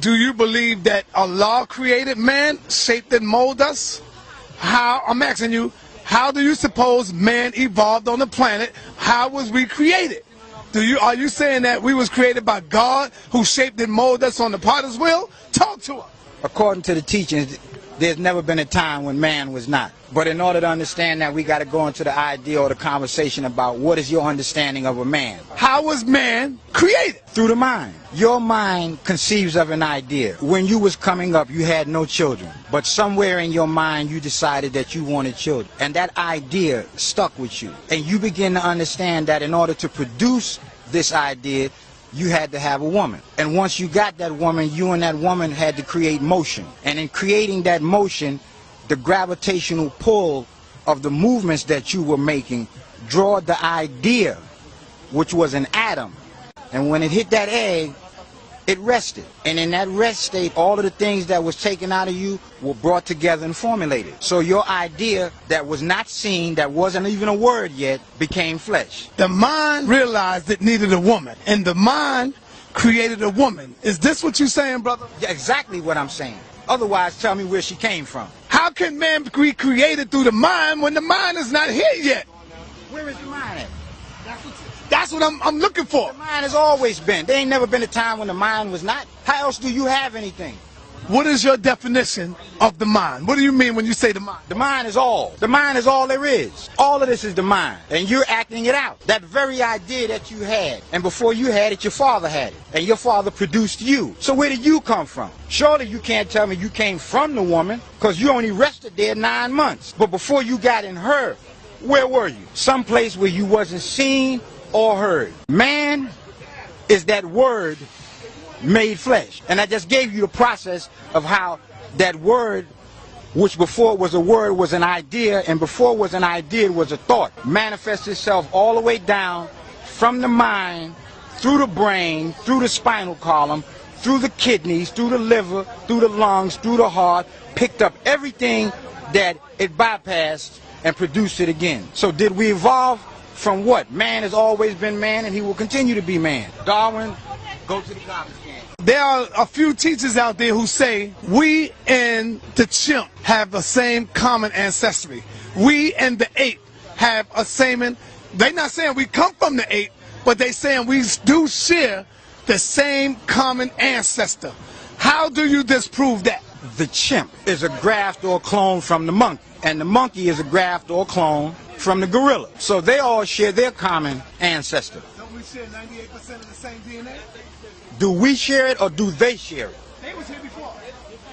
Do you believe that Allah created man, shaped and molded us? I'm asking you, how do you suppose man evolved on the planet? How was we created? Are you saying that we was created by God who shaped and molded us on the potter's wheel? Talk to us. According to the teachings, there's never been a time when man was not. But in order to understand that, we got to go into the idea or the conversation about what is your understanding of a man. How was man created? Through the mind. Your mind conceives of an idea. When you was coming up, you had no children. But somewhere in your mind, you decided that you wanted children. And that idea stuck with you. And you begin to understand that in order to produce this idea, you had to have a woman. And once you got that woman, you and that woman had to create motion. And in creating that motion, the gravitational pull of the movements that you were making draw the idea, which was an atom. And when it hit that egg, it rested. And in that rest state, all of the things that was taken out of you were brought together and formulated. So your idea that was not seen, that wasn't even a word yet, became flesh. The mind realized it needed a woman, and the mind created a woman. Is this what you're saying, brother? Yeah, exactly what I'm saying. Otherwise, tell me where she came from. How can man be created through the mind when the mind is not here yet? Where is the mind at? That's what I'm looking for. The mind has always been. There ain't never been a time when the mind was not. How else do you have anything? What is your definition of the mind? What do you mean when you say the mind? The mind is all. The mind is all there is. All of this is the mind. And you're acting it out. That very idea that you had. And before you had it, your father had it. And your father produced you. So where did you come from? Surely you can't tell me you came from the woman, because you only rested there 9 months. But before you got in her, where were you? Someplace where you wasn't seen or heard. Man is that word made flesh. And I just gave you the process of how that word, which before was a word, was an idea, and before was an idea, it was a thought, manifests itself all the way down from the mind, through the brain, through the spinal column, through the kidneys, through the liver, through the lungs, through the heart, picked up everything that it bypassed and produced it again. So did we evolve from what? Man has always been man, and he will continue to be man. Darwin, go to the garbage can. There are a few teachers out there who say we and the chimp have the same common ancestry. We and the ape have a same. They're not saying we come from the ape, but they're saying we do share the same common ancestor. How do you disprove that? The chimp is a graft or clone from the monkey, and the monkey is a graft or clone from the gorilla. So they all share their common ancestor. Don't we share 98% of the same DNA? Do we share it or do they share it? They was here before.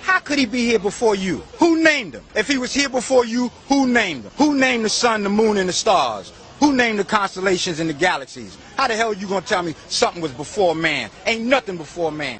How could he be here before you? Who named him? If he was here before you, who named him? Who named the sun, the moon, and the stars? Who named the constellations and the galaxies? How the hell are you going to tell me something was before man? Ain't nothing before man.